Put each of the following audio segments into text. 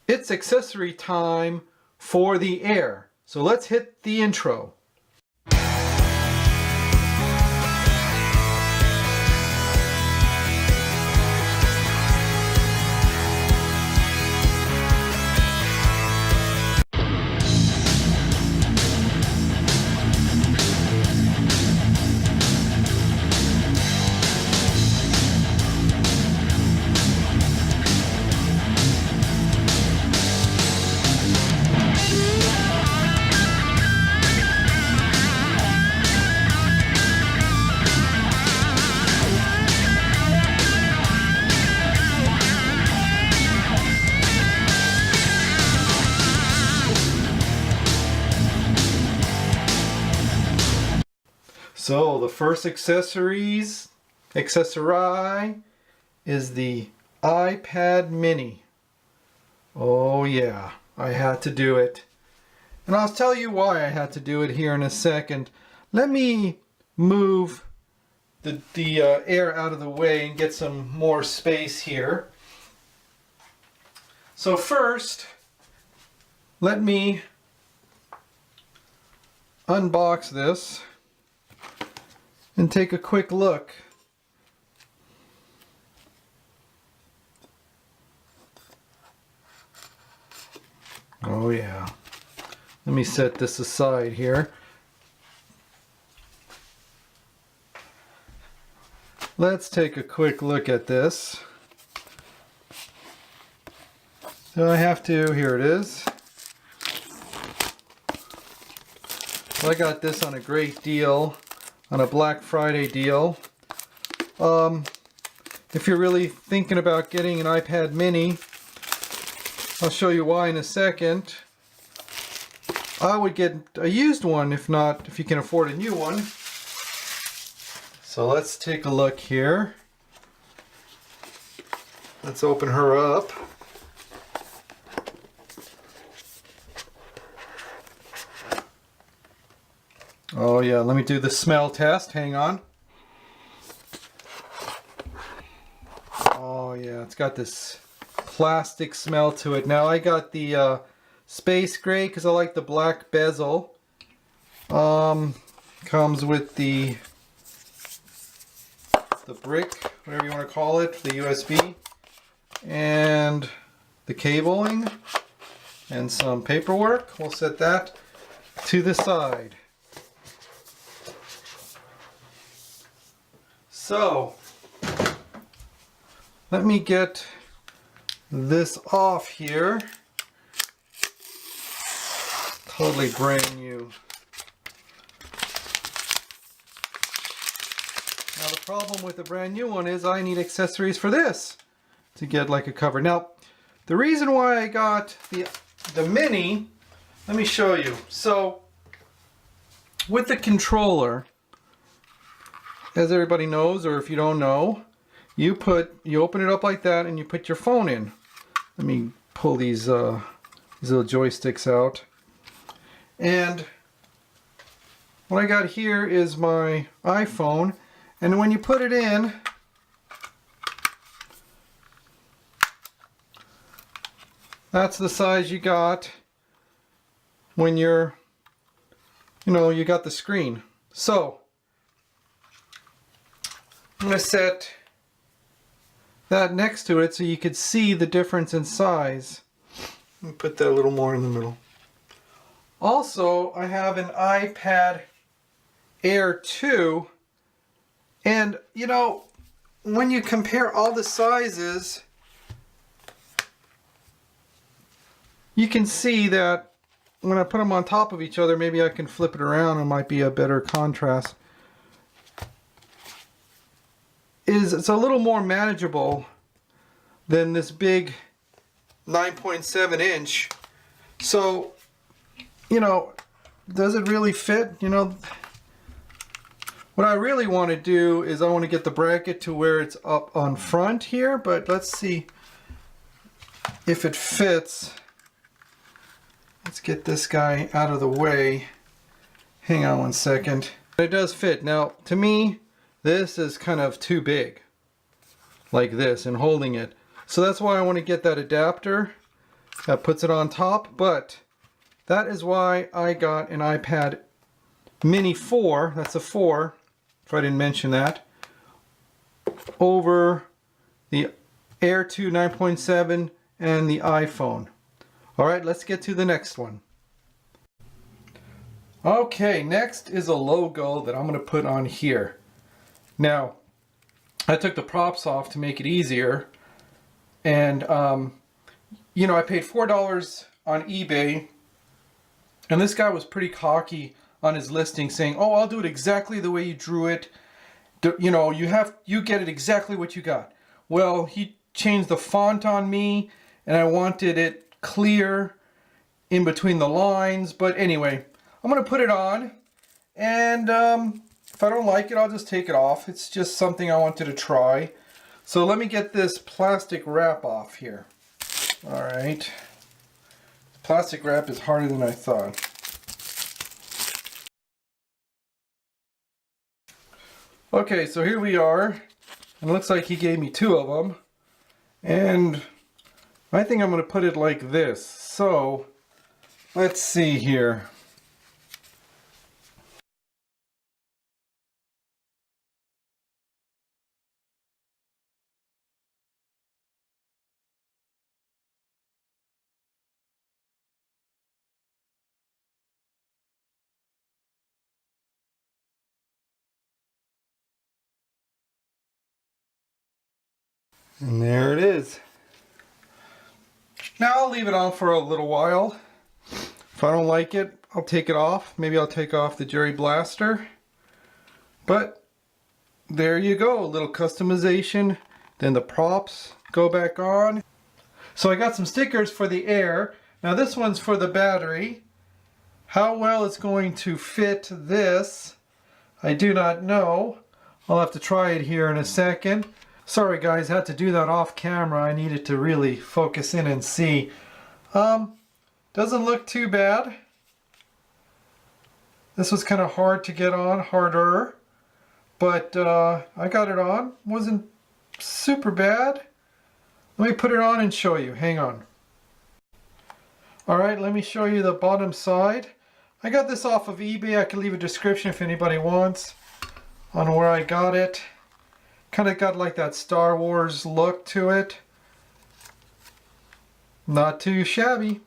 it's accessory time for the Air. So let's hit the intro. So the first accessory is the iPad mini. Oh yeah, I had to do it. And I'll tell you why I had to do it here in a second. Let me move the Air out of the way and get some more space here. So first, let me unbox this and take a quick look. Oh yeah. Let me set this aside here. Let's take a quick look at this. So I have to, here it is. So I got this on a great deal, on a Black Friday deal. If you're really thinking about getting an iPad mini, I'll show you why in a second. I would get a used one if you can afford a new one. So let's take a look here. Let's open her up. Oh yeah, let me do the smell test. Hang on. Oh yeah, it's got this plastic smell to it. Now I got the space gray because I like the black bezel. Comes with the brick, whatever you want to call it, the USB, and the cabling, and some paperwork. We'll set that to the side. So, let me get this off here. Totally brand new. Now the problem with the brand new one is I need accessories for this to get like a cover. Now, the reason why I got the mini, let me show you. So, with the controller, as everybody knows, or if you don't know, you open it up like that and you put your phone in. Let me pull these little joysticks out. And what I got here is my iPhone, and when you put it in, that's the size you got when you got the screen. So I'm going to set that next to it so you could see the difference in size. Let me put that a little more in the middle. Also, I have an iPad Air 2, and when you compare all the sizes, you can see that when I put them on top of each other, maybe I can flip it around, it might be a better contrast. It's a little more manageable than this big 9.7 inch. So, does it really fit? What I really want to do is I want to get the bracket to where it's up on front here, but let's see if it fits. Let's get this guy out of the way. Hang on one second. It does fit. Now, to me, this is kind of too big, like this, and holding it. So that's why I want to get that adapter that puts it on top, but that is why I got an iPad Mini 4, that's a 4, if I didn't mention that, over the Air 2 9.7 and the iPhone. Alright, let's get to the next one. Okay, next is a logo that I'm going to put on here. Now, I took the props off to make it easier, and you know, I paid $4 on eBay, and this guy was pretty cocky on his listing, saying, "Oh, I'll do it exactly the way you drew it. You know, you get it exactly what you got." Well, he changed the font on me, and I wanted it clear in between the lines. But anyway, I'm gonna put it on, and if I don't like it, I'll just take it off. It's just something I wanted to try. So let me get this plastic wrap off here. All right. Plastic wrap is harder than I thought. Okay, so here we are. And it looks like he gave me 2 of them. And I think I'm going to put it like this. So, let's see here. And there it is. Now I'll leave it on for a little while. If I don't like it, I'll take it off. Maybe I'll take off the Jerryblaster. But there you go, a little customization. Then the props go back on. So I got some stickers for the Air. Now this one's for the battery. How well it's going to fit this, I do not know. I'll have to try it here in a second. Sorry guys, I had to do that off camera. I needed to really focus in and see. Doesn't look too bad. This was kind of hard to get on, harder. But I got it on. Wasn't super bad. Let me put it on and show you. Hang on. Alright, let me show you the bottom side. I got this off of eBay. I can leave a description if anybody wants on where I got it. Kind of got like that Star Wars look to it. Not too shabby.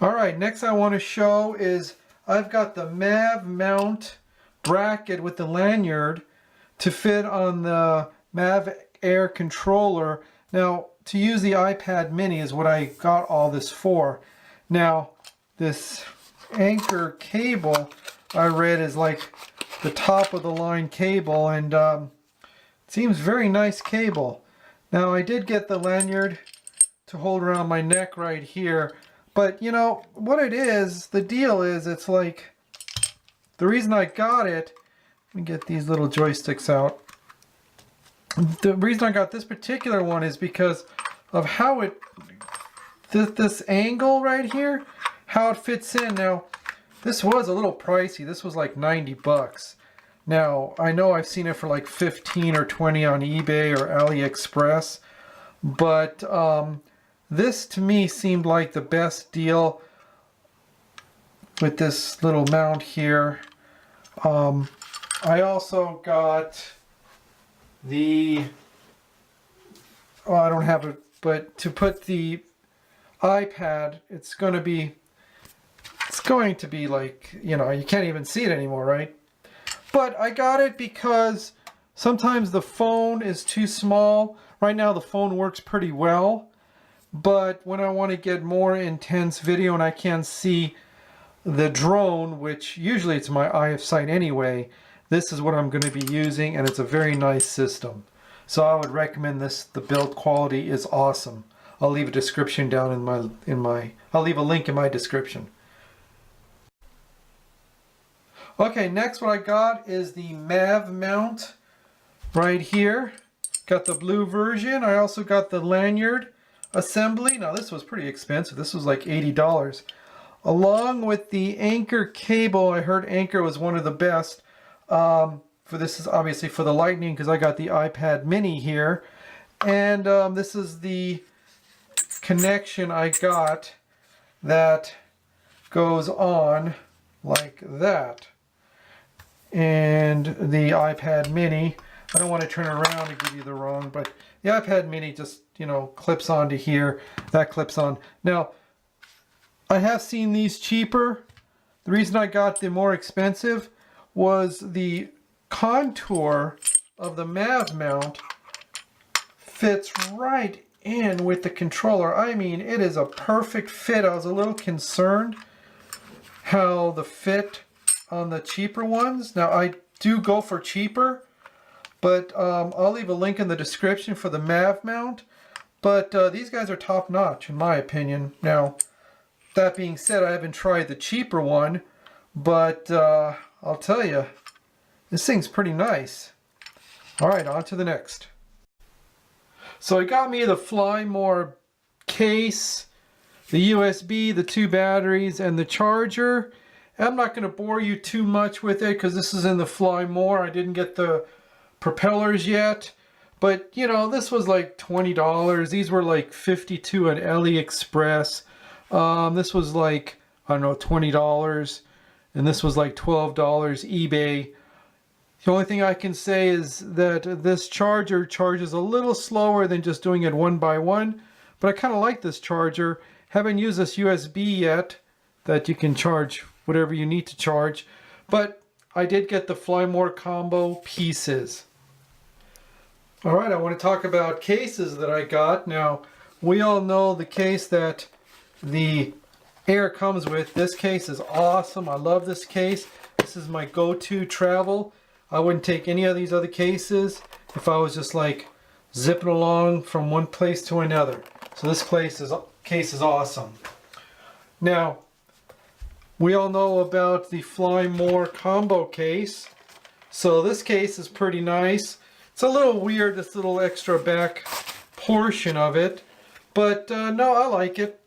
Alright, next I want to show is I've got the Mav mount bracket with the lanyard to fit on the Mavic Air controller. Now, to use the iPad mini is what I got all this for. Now, this anchor cable I read is like the top of the line cable, and seems very nice cable. Now I did get the lanyard to hold around my neck right here, but you know what it is, the deal is, it's like, the reason I got it, let me get these little joysticks out. The reason I got this particular one is because of how it, this angle right here, how it fits in. Now this was a little pricey. This was like 90 bucks. Now, I know I've seen it for like 15 or 20 on eBay or AliExpress, but this to me seemed like the best deal with this little mount here. I also got the, oh, I don't have it, but to put the iPad, it's going to be like, you know, you can't even see it anymore, right? But I got it because sometimes the phone is too small. Right now the phone works pretty well, but when I want to get more intense video and I can't see the drone, which usually it's my eye of sight anyway, this is what I'm going to be using, and it's a very nice system. So I would recommend this. The build quality is awesome. I'll leave a description down I'll leave a link in my description. Okay, next what I got is the Mav mount right here. Got the blue version. I also got the lanyard assembly. Now this was pretty expensive. This was like $80. Along with the Anchor cable. I heard Anchor was one of the best. For this is obviously for the Lightning because I got the iPad mini here. And this is the connection I got that goes on like that. And the iPad mini, I don't want to turn around to give you the wrong, but the iPad mini just, you know, clips onto here. That clips on. Now, I have seen these cheaper. The reason I got the more expensive was the contour of the Mav mount fits right in with the controller. I mean, it is a perfect fit. I was a little concerned how the fit on the cheaper ones. Now, I do go for cheaper, but I'll leave a link in the description for the Mav mount. But these guys are top notch in my opinion. Now, that being said, I haven't tried the cheaper one, but I'll tell you, this thing's pretty nice. Alright, on to the next. So it got me the Fly More case, the USB, the 2 batteries, and the charger. I'm not going to bore you too much with it because this is in the Fly More. I didn't get the propellers yet. But, you know, this was like $20. These were like $52 at AliExpress. This was like, I don't know, $20. And this was like $12 eBay. The only thing I can say is that this charger charges a little slower than just doing it one by one. But I kind of like this charger. Haven't used this USB yet that you can charge whatever you need to charge. But I did get the Fly More combo pieces. Alright, I want to talk about cases that I got. Now, we all know the case that the Air comes with. This case is awesome. I love this case. This is my go-to travel. I wouldn't take any of these other cases if I was just like zipping along from one place to another. So this case is awesome. Now, we all know about the Fly More combo case. So this case is pretty nice. It's a little weird, this little extra back portion of it. But no, I like it.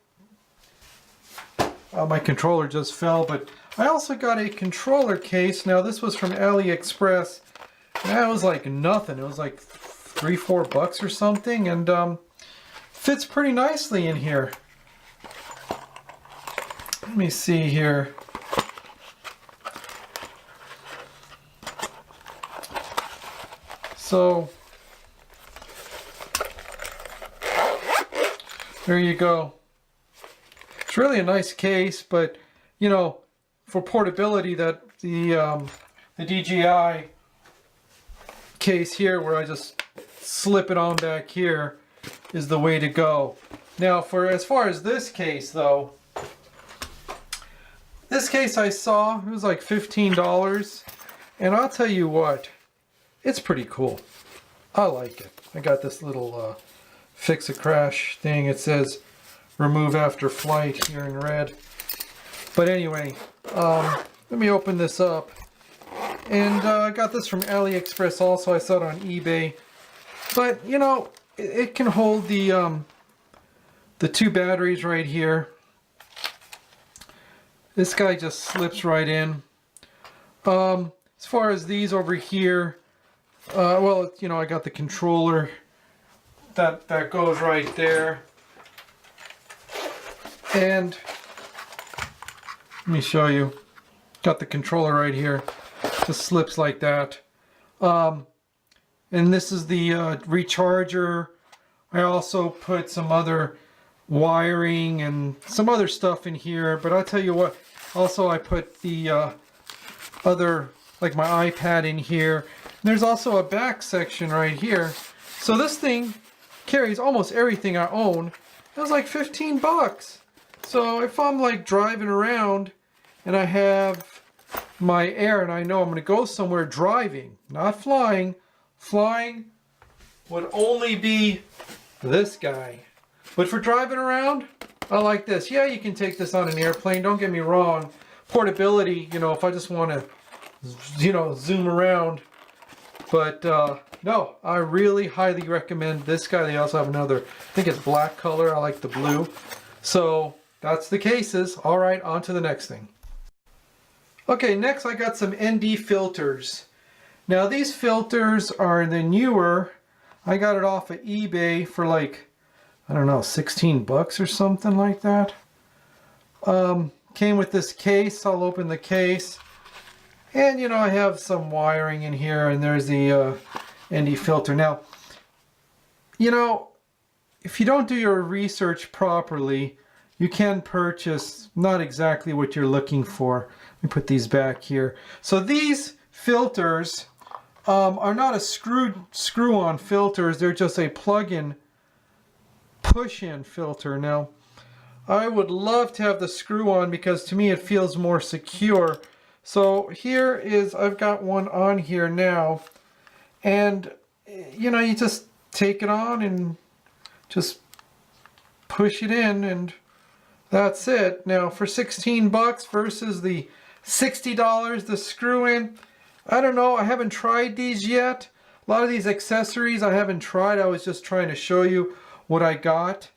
My controller just fell, but I also got a controller case. Now this was from AliExpress. That was like nothing. It was like $3-4 or something, and fits pretty nicely in here. Let me see here. So there you go. It's really a nice case, but you know, for portability, that the DJI case here, where I just slip it on back here, is the way to go. Now, for as far as this case though, this case I saw, it was like $15, and I'll tell you what, it's pretty cool. I like it. I got this little fix a crash thing. It says remove after flight here in red. But anyway, let me open this up. And I got this from AliExpress also. I saw it on eBay. But you know, it can hold the 2 batteries right here. This guy just slips right in. As far as these over here, well, you know, I got the controller that goes right there. And let me show you. Got the controller right here. Just slips like that. And this is the recharger. I also put some other wiring and some other stuff in here. But I'll tell you what, also I put the other, like my iPad in here. And there's also a back section right here. So this thing carries almost everything I own. It was like $15. So if I'm like driving around and I have my Air and I know I'm going to go somewhere driving, not flying. Flying would only be this guy. But for driving around, I like this. Yeah, you can take this on an airplane, don't get me wrong. Portability, you know, if I just want to, you know, zoom around. But no, I really highly recommend this guy. They also have another, I think it's black color. I like the blue. So that's the cases. All right, on to the next thing. Okay, next I got some ND filters. Now these filters are the newer. I got it off of eBay for like, I don't know, 16 bucks or something like that. Came with this case. I'll open the case. And, you know, I have some wiring in here, and there's the ND filter. Now, you know, if you don't do your research properly, you can purchase not exactly what you're looking for. Let me put these back here. So these filters are not a screw-on filters. They're just a plug-in, push-in filter. Now, I would love to have the screw-on because to me it feels more secure. So here is, I've got one on here now, and you know, you just take it on and just push it in, and that's it. Now for 16 bucks versus the $60 the screw-in, I don't know, I haven't tried these yet. A lot of these accessories I haven't tried. I was just trying to show you what I got.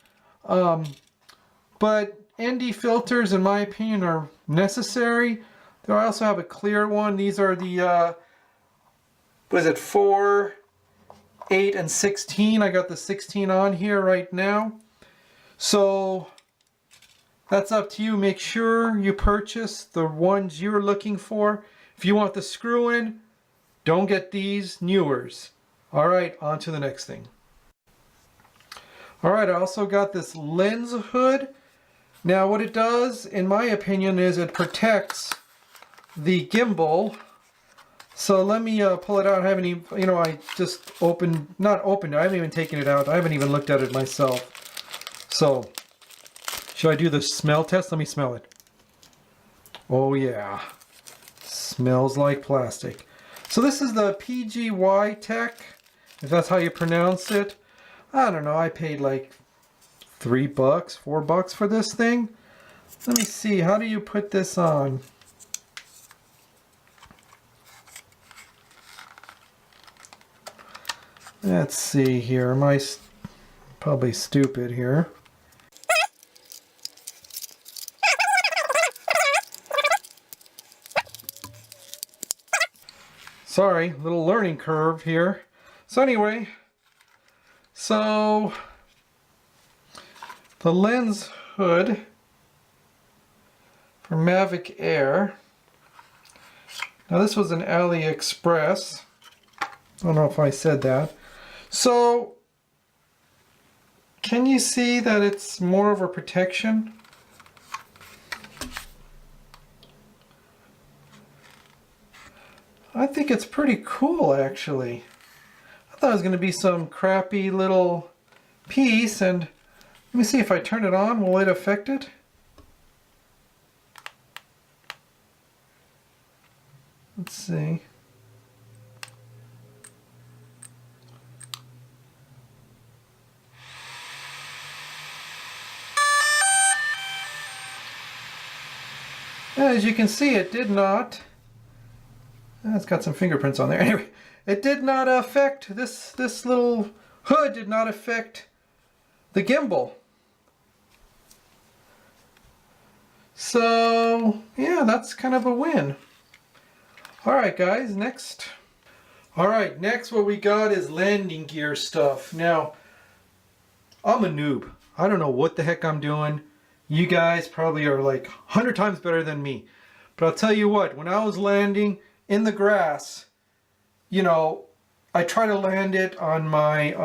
But ND filters, in my opinion, are necessary. I also have a clear one. These are the, what is it, 4, 8, and 16. I got the 16 on here right now. So that's up to you. Make sure you purchase the ones you're looking for. If you want the screw-in, don't get these newers. All right, on to the next thing. All right, I also got this lens hood. Now what it does, in my opinion, is it protects the gimbal. So let me pull it out. I haven't even, you know, I just not opened it. I haven't even taken it out. I haven't even looked at it myself. So, should I do the smell test? Let me smell it. Oh yeah. Smells like plastic. So this is the PGY Tech, if that's how you pronounce it. I don't know. I paid like $3, $4 for this thing. Let me see. How do you put this on? Let's see here. Am I probably stupid here? Sorry, little learning curve here. So anyway, so the lens hood for Mavic Air. Now this was an AliExpress. I don't know if I said that. So, can you see that it's more of a protection? I think it's pretty cool, actually. I thought it was going to be some crappy little piece, and let me see if I turn it on, will it affect it? Let's see. As you can see, it did not. It's got some fingerprints on there. Anyway, it did not affect this little hood. Did not affect the gimbal. So yeah, that's kind of a win. All right, guys. Next. All right, next what we got is landing gear stuff. Now, I'm a noob. I don't know what the heck I'm doing. You guys probably are like 100 times better than me. But I'll tell you what, when I was landing in the grass, you know, I try to land it on my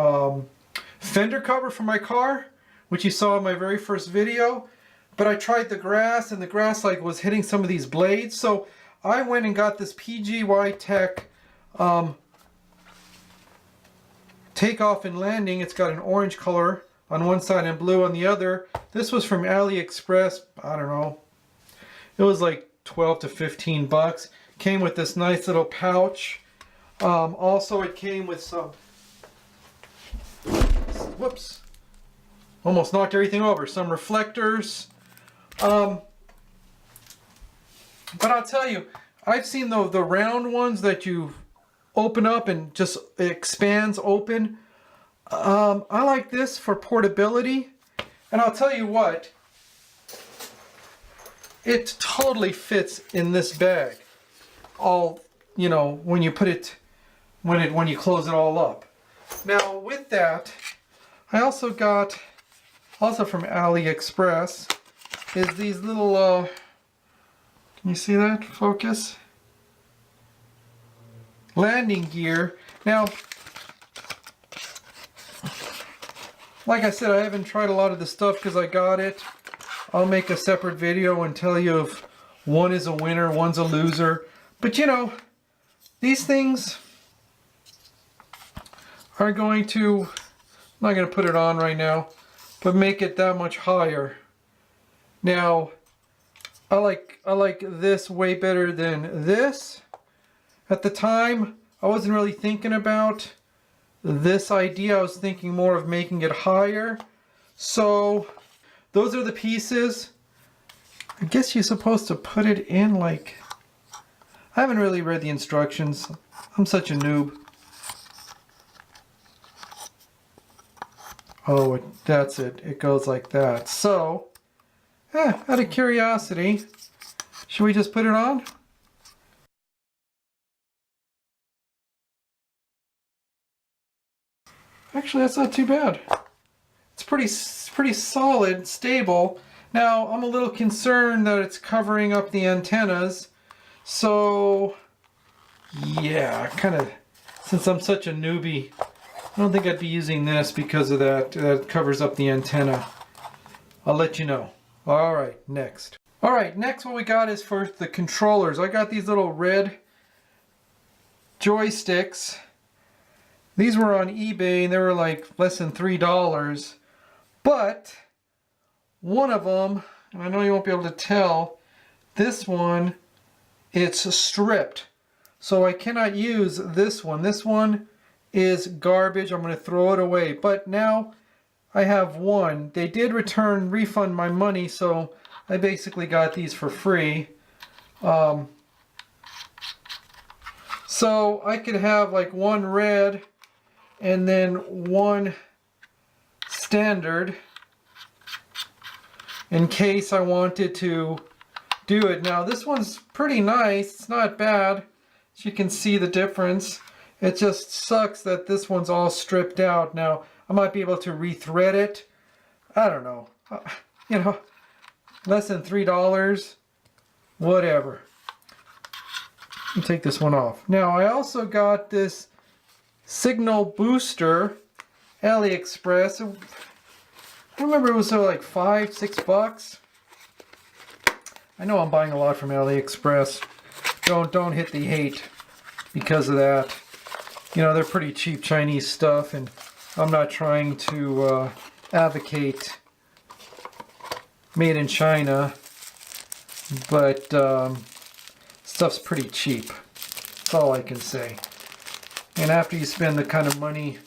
fender cover for my car, which you saw in my very first video. But I tried the grass, and the grass like was hitting some of these blades. So I went and got this PGY Tech takeoff and landing. It's got an orange color on one side and blue on the other. This was from AliExpress. I don't know. It was like 12 to 15 bucks. Came with this nice little pouch. Also, it came with some... Whoops. Almost knocked everything over. Some reflectors. But I'll tell you, I've seen the round ones that you open up and just expands open. I like this for portability, and I'll tell you what, it totally fits in this bag. All, you know, when you put it, when you close it all up. Now with that, I also got also from AliExpress, is these little, can you see that? Focus. Landing gear. Now, like I said, I haven't tried a lot of the stuff because I got it. I'll make a separate video and tell you if one is a winner, one's a loser. But you know, these things are going to, I'm not going to put it on right now, but make it that much higher. Now, I like this way better than this. At the time, I wasn't really thinking about this idea. I was thinking more of making it higher. So those are the pieces. I guess you're supposed to put it in like, I haven't really read the instructions. I'm such a noob. Oh, that's it. It goes like that. So, out of curiosity, should we just put it on? Actually, that's not too bad. It's pretty solid, stable. Now, I'm a little concerned that it's covering up the antennas. So, yeah, kind of, since I'm such a newbie, I don't think I'd be using this because of that. That covers up the antenna. I'll let you know. All right, next. All right, next what we got is for the controllers. I got these little red joysticks. These were on eBay and they were like less than $3. But one of them, and I know you won't be able to tell, this one, it's stripped. So I cannot use this one. This one is garbage. I'm going to throw it away. But now I have one. They did refund my money, so I basically got these for free. So I could have like one red and then one standard in case I wanted to do it. Now this one's pretty nice. It's not bad. As you can see the difference. It just sucks that this one's all stripped out. Now I might be able to rethread it. I don't know. You know, less than $3. Whatever. Let me take this one off. Now I also got this signal booster, AliExpress. I remember it was like $5-6. I know I'm buying a lot from AliExpress. Don't hit the hate because of that. You know, they're pretty cheap Chinese stuff, and I'm not trying to advocate made in China, but stuff's pretty cheap. That's all I can say. And after you spend the kind of money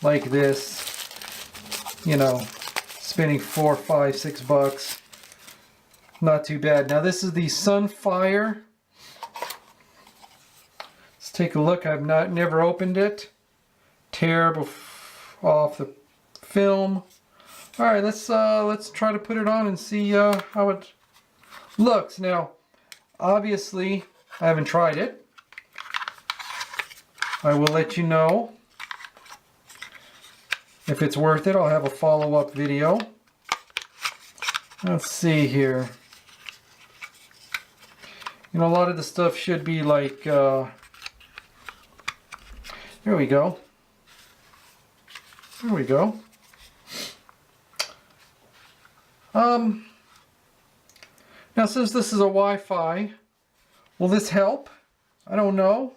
like this, you know, spending $4, $5, $6, not too bad. Now this is the Sunfire. Let's take a look. I've never opened it. Tear off the film. All right, let's try to put it on and see how it looks. Now, obviously, I haven't tried it. I will let you know if it's worth it. I'll have a follow-up video. Let's see here. You know, a lot of the stuff should be like, there we go. There we go. Now since this is a Wi-Fi, will this help? I don't know.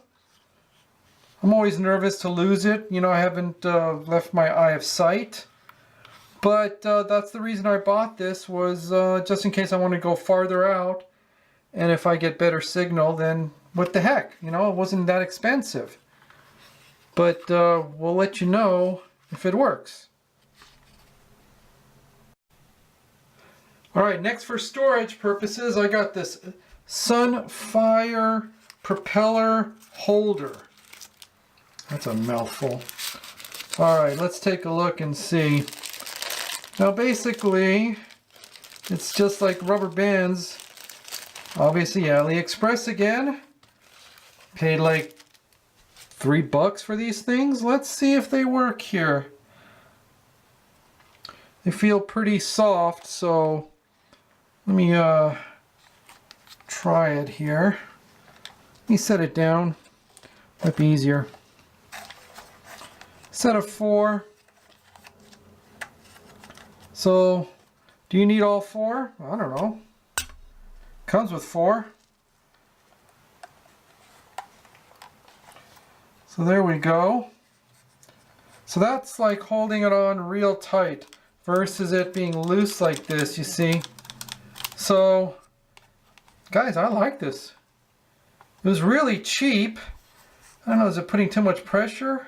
I'm always nervous to lose it. You know, I haven't left my eye of sight. But that's the reason I bought this, was just in case I want to go farther out. And if I get better signal, then what the heck? You know, it wasn't that expensive. But we'll let you know if it works. Alright, next for storage purposes, I got this Sunfire Propeller holder. That's a mouthful. Alright, let's take a look and see. Now basically, it's just like rubber bands. Obviously AliExpress again. Paid like $3 for these things. Let's see if they work here. they feel pretty soft, so let me try it here. Let me set it down. Might be easier. Set of 4. So, do you need all 4? I don't know. Comes with 4. So there we go. So that's like holding it on real tight versus it being loose like this, you see. So, guys, I like this. It was really cheap. I don't know, is it putting too much pressure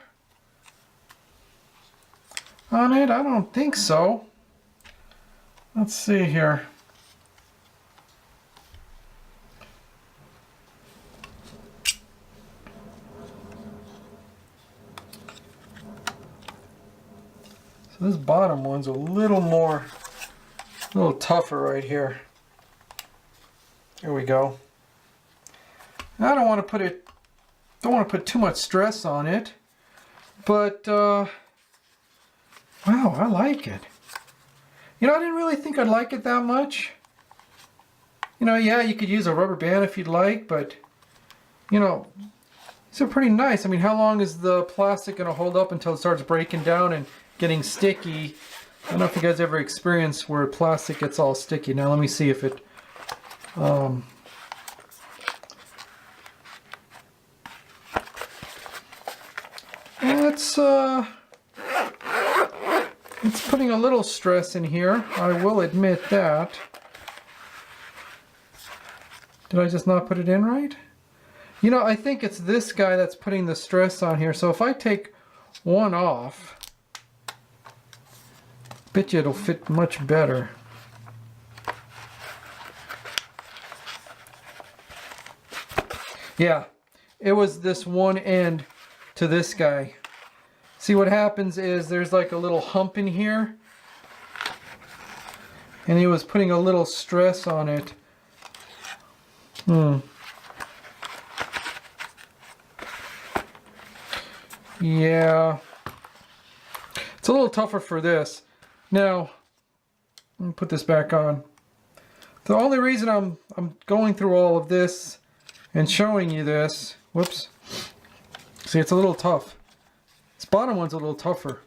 on it? I don't think so. Let's see here. So this bottom one's a little tougher right here. There we go. I don't want to put too much stress on it, but wow, I like it. You know, I didn't really think I'd like it that much. You know, yeah, you could use a rubber band if you'd like, but you know, these are pretty nice. I mean, how long is the plastic going to hold up until it starts breaking down and getting sticky? I don't know if you guys ever experienced where plastic gets all sticky. Now let me see if it it's putting a little stress in here, I will admit that. Did I just not put it in right? You know, I think it's this guy that's putting the stress on here. So if I take one off, bet you it'll fit much better. Yeah, it was this one end to this guy. See, what happens is there's like a little hump in here, and he was putting a little stress on it. Yeah, it's a little tougher for this. Now, let me put this back on. The only reason I'm going through all of this and showing you this, whoops, see, it's a little tough. This bottom one's a little tougher.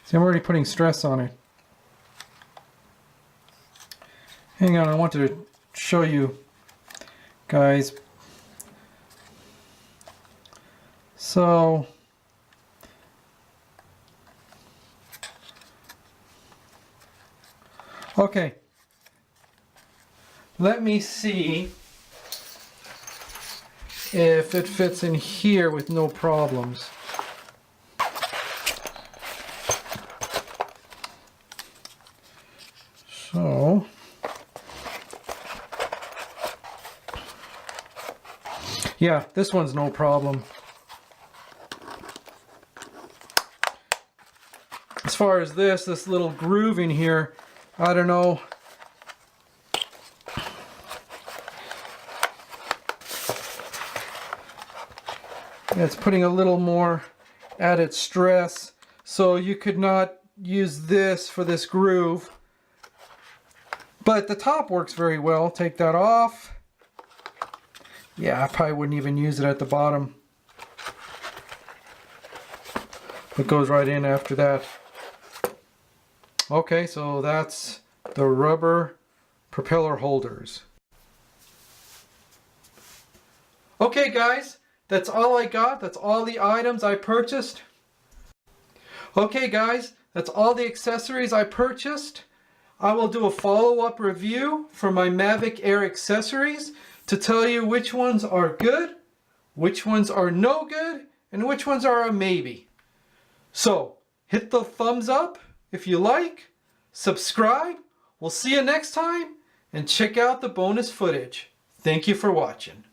See, I'm already putting stress on it. Hang on, I wanted to show you guys. So, okay, let me see if it fits in here with no problems. So, yeah, this one's no problem. As far as this little groove in here, I don't know. Yeah, it's putting a little more added stress, so you could not use this for this groove. But the top works very well. Take that off. Yeah, I probably wouldn't even use it at the bottom. It goes right in after that. Okay, so that's the rubber propeller holders. Okay guys, that's all I got. That's all the items I purchased. Okay guys, that's all the accessories I purchased. I will do a follow-up review for my Mavic Air accessories to tell you which ones are good, which ones are no good, and which ones are a maybe. So, hit the thumbs up if you like, subscribe, we'll see you next time, and check out the bonus footage. Thank you for watching.